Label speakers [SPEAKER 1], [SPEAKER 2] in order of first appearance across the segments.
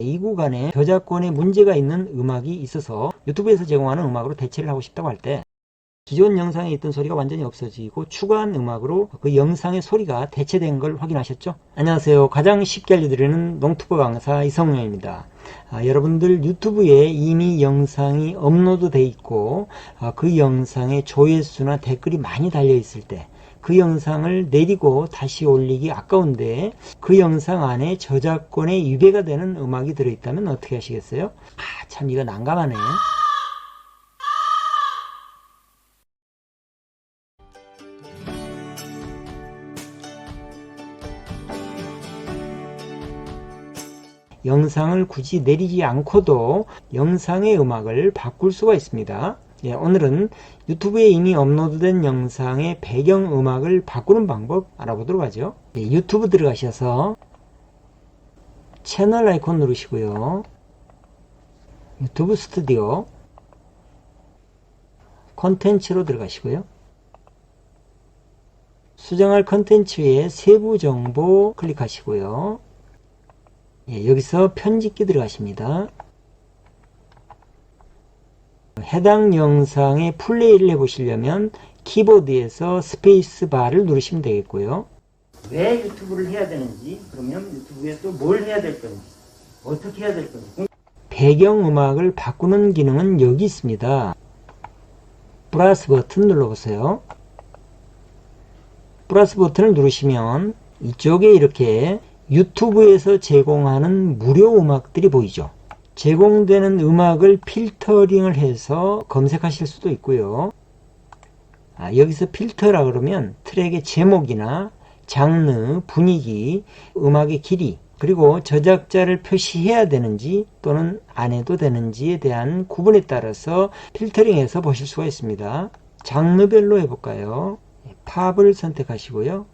[SPEAKER 1] 이 구간에 저작권에 문제가 있는 음악이 있어서 유튜브에서 제공하는 음악으로 대체를 하고 싶다고 할 때 기존 영상에 있던 소리가 완전히 없어지고 추가한 음악으로 그 영상의 소리가 대체된 걸 확인하셨죠? 안녕하세요. 가장 쉽게 알려드리는 농투버 강사 이성용입니다. 여러분들 유튜브에 이미 영상이 업로드 돼 있고 그 영상에 조회수나 댓글이 많이 달려 있을 때 그 영상을 내리고 다시 올리기 아까운데 그 영상 안에 저작권에 위배가 되는 음악이 들어있다면 어떻게 하시겠어요? 참 이거 난감하네. 영상을 굳이 내리지 않고도 영상의 음악을 바꿀 수가 있습니다. 오늘은 유튜브에 이미 업로드된 영상의 배경음악을 바꾸는 방법 알아보도록 하죠. 유튜브 들어가셔서 채널 아이콘 누르시고요. 유튜브 스튜디오 콘텐츠로 들어가시고요. 수정할 콘텐츠의 세부 정보 클릭하시고요. 여기서 편집기 들어가십니다. 해당 영상의 플레이를 해보시려면 키보드에서 스페이스 바를 누르시면 되겠고요. 왜 유튜브를 해야 되는지, 그러면 유튜브에 또 뭘 해야 될 건지, 어떻게 해야 될 건지. 배경음악을 바꾸는 기능은 여기 있습니다. 플러스 버튼 눌러보세요. 플러스 버튼을 누르시면 이쪽에 이렇게 유튜브에서 제공하는 무료 음악들이 보이죠. 제공되는 음악을 필터링을 해서 검색하실 수도 있고요. 여기서 필터라 그러면 트랙의 제목이나 장르, 분위기, 음악의 길이, 그리고 저작자를 표시해야 되는지 또는 안 해도 되는지에 대한 구분에 따라서 필터링해서 보실 수가 있습니다. 장르별로 해볼까요? 팝을 선택하시고요.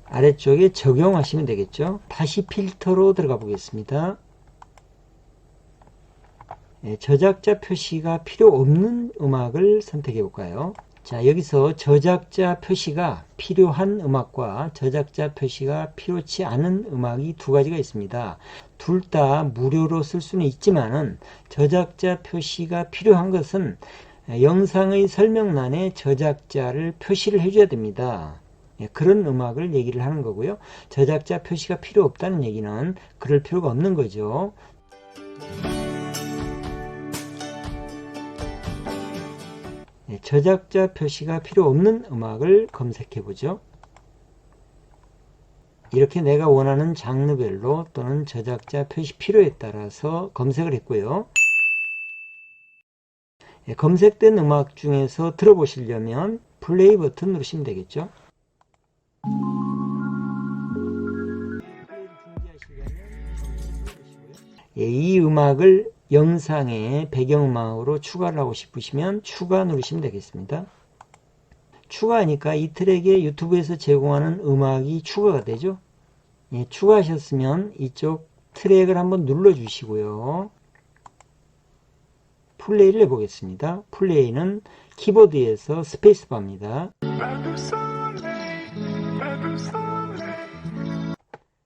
[SPEAKER 1] 아래쪽에 적용하시면 되겠죠. 다시 필터로 들어가 보겠습니다. 저작자 표시가 필요 없는 음악을 선택해 볼까요? 자, 여기서 저작자 표시가 필요한 음악과 저작자 표시가 필요치 않은 음악이 두 가지가 있습니다. 둘 다 무료로 쓸 수는 있지만은 저작자 표시가 필요한 것은 영상의 설명란에 저작자를 표시를 해줘야 됩니다. 그런 음악을 얘기를 하는 거고요. 저작자 표시가 필요 없다는 얘기는 그럴 필요가 없는 거죠. 저작자 표시가 필요 없는 음악을 검색해 보죠. 이렇게 내가 원하는 장르별로 또는 저작자 표시 필요에 따라서 검색을 했고요. 검색된 음악 중에서 들어보시려면 플레이 버튼 누르시면 되겠죠. 이 음악을 영상에 배경음악으로 추가를 하고 싶으시면 추가 누르시면 되겠습니다. 추가하니까 이 트랙에 유튜브에서 제공하는 음악이 추가가 되죠. 추가하셨으면 이쪽 트랙을 한번 눌러 주시고요. 플레이를 해보겠습니다. 플레이는 키보드에서 스페이스바입니다.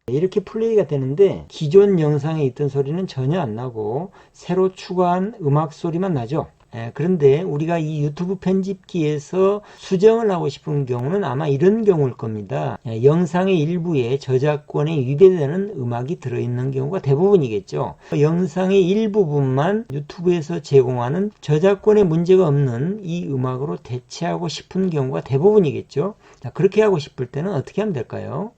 [SPEAKER 1] 이렇게 플레이가 되는데 기존 영상에 있던 소리는 전혀 안 나고 새로 추가한 음악 소리만 나죠. 그런데 우리가 이 유튜브 편집기에서 수정을 하고 싶은 경우는 아마 이런 경우일 겁니다. 영상의 일부에 저작권에 위배되는 음악이 들어있는 경우가 대부분이겠죠. 영상의 일부분만 유튜브에서 제공하는 저작권에 문제가 없는 이 음악으로 대체하고 싶은 경우가 대부분이겠죠. 자, 그렇게 하고 싶을 때는 어떻게 하면 될까요?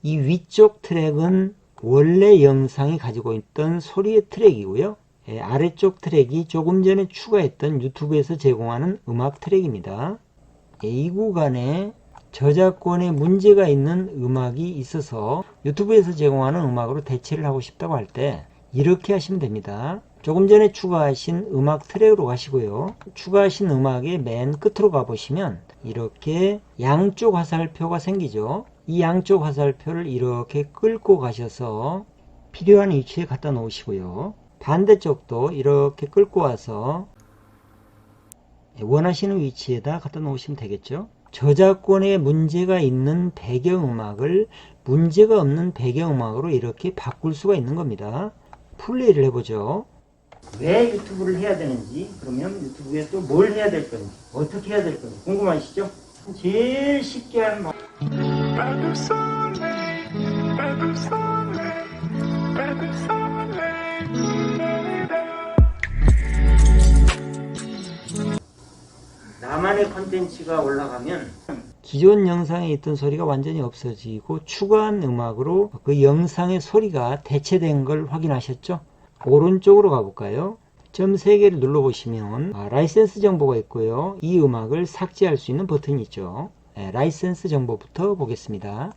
[SPEAKER 1] 이 위쪽 트랙은 원래 영상이 가지고 있던 소리의 트랙이고요. 아래쪽 트랙이 조금 전에 추가했던 유튜브에서 제공하는 음악 트랙입니다. 이 구간에 저작권에 문제가 있는 음악이 있어서 유튜브에서 제공하는 음악으로 대체를 하고 싶다고 할 때 이렇게 하시면 됩니다. 조금 전에 추가하신 음악 트랙으로 가시고요. 추가하신 음악의 맨 끝으로 가보시면 이렇게 양쪽 화살표가 생기죠. 이 양쪽 화살표를 이렇게 끌고 가셔서 필요한 위치에 갖다 놓으시고요. 반대쪽도 이렇게 끌고 와서 원하시는 위치에다 갖다 놓으시면 되겠죠. 저작권에 문제가 있는 배경음악을 문제가 없는 배경음악으로 이렇게 바꿀 수가 있는 겁니다. 플레이를 해보죠. 왜 유튜브를 해야 되는지, 그러면 유튜브에 또 뭘 해야 될 건지, 어떻게 해야 될 건지 궁금하시죠? 제일 쉽게 하는 방법. 나만의 컨텐츠가 올라가면 기존 영상에 있던 소리가 완전히 없어지고 추가한 음악으로 그 영상의 소리가 대체된 걸 확인하셨죠? 오른쪽으로 가볼까요? 점 3개를 눌러보시면 라이센스 정보가 있고요. 이 음악을 삭제할 수 있는 버튼이 있죠. 라이센스 정보부터 보겠습니다.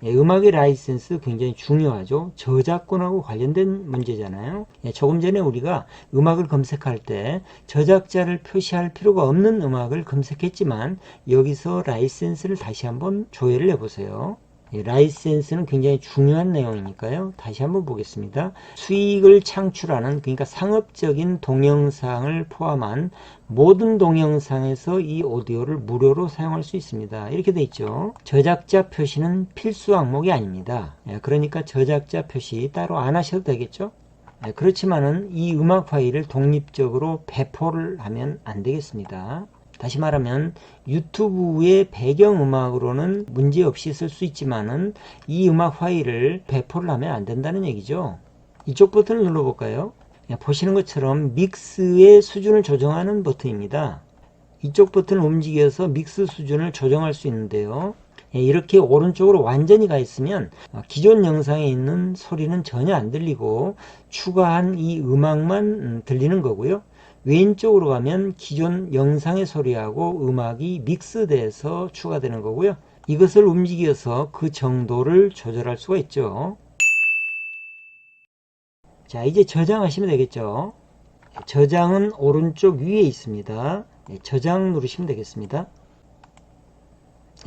[SPEAKER 1] 음악의 라이센스 굉장히 중요하죠. 저작권하고 관련된 문제잖아요. 조금 전에 우리가 음악을 검색할 때 저작자를 표시할 필요가 없는 음악을 검색했지만 여기서 라이센스를 다시 한번 조회를 해보세요. 라이센스는 굉장히 중요한 내용이니까요. 다시 한번 보겠습니다. 수익을 창출하는, 그러니까 상업적인 동영상을 포함한 모든 동영상에서 이 오디오를 무료로 사용할 수 있습니다. 이렇게 돼 있죠. 저작자 표시는 필수 항목이 아닙니다. 그러니까 저작자 표시 따로 안 하셔도 되겠죠. 그렇지만은 이 음악 파일을 독립적으로 배포를 하면 안 되겠습니다. 다시 말하면 유튜브의 배경음악으로는 문제없이 쓸 수 있지만은 이 음악 파일을 배포를 하면 안 된다는 얘기죠. 이쪽 버튼을 눌러볼까요? 보시는 것처럼 믹스의 수준을 조정하는 버튼입니다. 이쪽 버튼을 움직여서 믹스 수준을 조정할 수 있는데요. 이렇게 오른쪽으로 완전히 가 있으면 기존 영상에 있는 소리는 전혀 안 들리고 추가한 이 음악만 들리는 거고요. 왼쪽으로 가면 기존 영상의 소리하고 음악이 믹스돼서 추가되는 거고요. 이것을 움직여서 그 정도를 조절할 수가 있죠. 자, 이제 저장하시면 되겠죠. 저장은 오른쪽 위에 있습니다. 저장 누르시면 되겠습니다.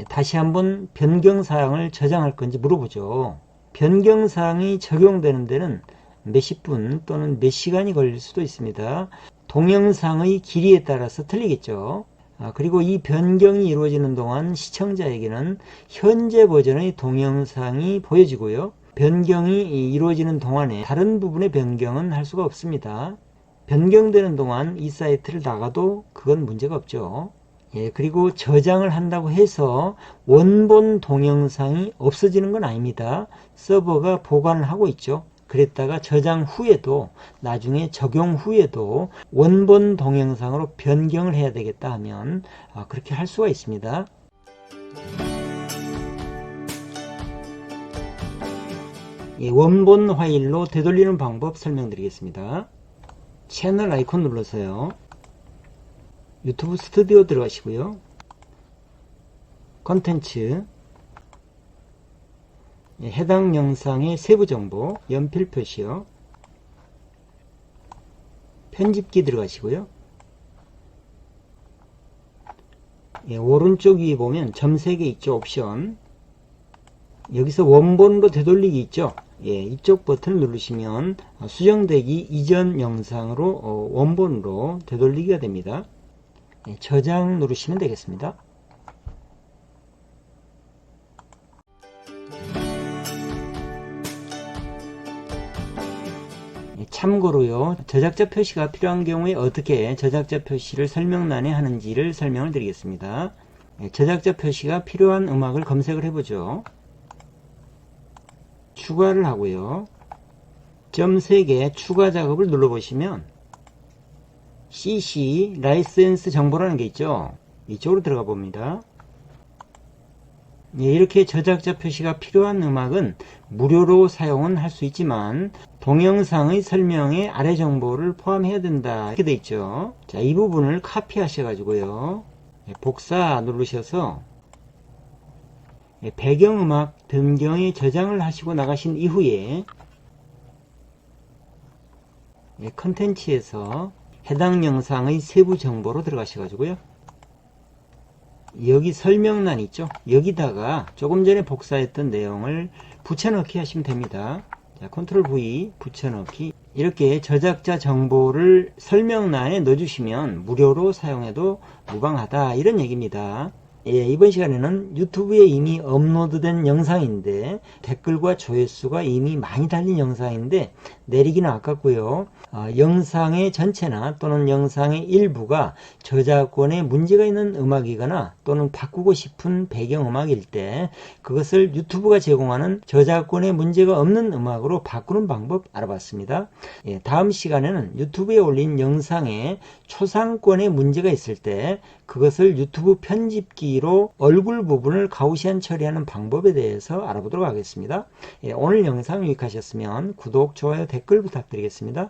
[SPEAKER 1] 다시 한번 변경사항을 저장할 건지 물어보죠. 변경사항이 적용되는 데는 몇십 분 또는 몇 시간이 걸릴 수도 있습니다. 동영상의 길이에 따라서 틀리겠죠. 그리고 이 변경이 이루어지는 동안 시청자에게는 현재 버전의 동영상이 보여지고요. 변경이 이루어지는 동안에 다른 부분의 변경은 할 수가 없습니다. 변경되는 동안 이 사이트를 나가도 그건 문제가 없죠. 그리고 저장을 한다고 해서 원본 동영상이 없어지는 건 아닙니다. 서버가 보관을 하고 있죠. 그랬다가 저장 후에도 나중에 적용 후에도 원본 동영상으로 변경을 해야 되겠다 하면 그렇게 할 수가 있습니다. 원본 파일로 되돌리는 방법 설명드리겠습니다. 채널 아이콘 눌러서요. 유튜브 스튜디오 들어가시고요. 컨텐츠, 해당 영상의 세부 정보, 연필 표시요. 편집기 들어가시고요. 오른쪽 위에 보면 점 3개 있죠. 옵션. 여기서 원본으로 되돌리기 있죠. 이쪽 버튼을 누르시면 수정되기 이전 영상으로 원본으로 되돌리기가 됩니다. 저장 누르시면 되겠습니다. 참고로요, 저작자 표시가 필요한 경우에 어떻게 저작자 표시를 설명란에 하는지를 설명을 드리겠습니다. 저작자 표시가 필요한 음악을 검색을 해보죠. 추가를 하고요. 점 3개 추가 작업을 눌러보시면 CC 라이센스 정보라는 게 있죠. 이쪽으로 들어가 봅니다. 이렇게 저작자 표시가 필요한 음악은 무료로 사용은 할 수 있지만 동영상의 설명에 아래 정보를 포함해야 된다 이렇게 돼 있죠. 자, 이 부분을 카피 하셔가지고요, 복사 누르셔서 배경음악 변경에 저장을 하시고 나가신 이후에 컨텐츠에서 해당 영상의 세부 정보로 들어가셔가지고요, 여기 설명란 있죠. 여기다가 조금 전에 복사했던 내용을 붙여넣기 하시면 됩니다. 자, 컨트롤 V 붙여넣기. 이렇게 저작자 정보를 설명란에 넣어주시면 무료로 사용해도 무방하다, 이런 얘기입니다. 예, 이번 시간에는 유튜브에 이미 업로드된 영상인데 댓글과 조회수가 이미 많이 달린 영상인데 내리기는 아깝고요. 영상의 전체나 또는 영상의 일부가 저작권에 문제가 있는 음악이거나 또는 바꾸고 싶은 배경음악일 때 그것을 유튜브가 제공하는 저작권에 문제가 없는 음악으로 바꾸는 방법 알아봤습니다. 예, 다음 시간에는 유튜브에 올린 영상에 초상권에 문제가 있을 때 그것을 유튜브 편집기로 얼굴 부분을 가우시안 처리하는 방법에 대해서 알아보도록 하겠습니다. 예, 오늘 영상 유익하셨으면 구독, 좋아요, 댓글 부탁드리겠습니다.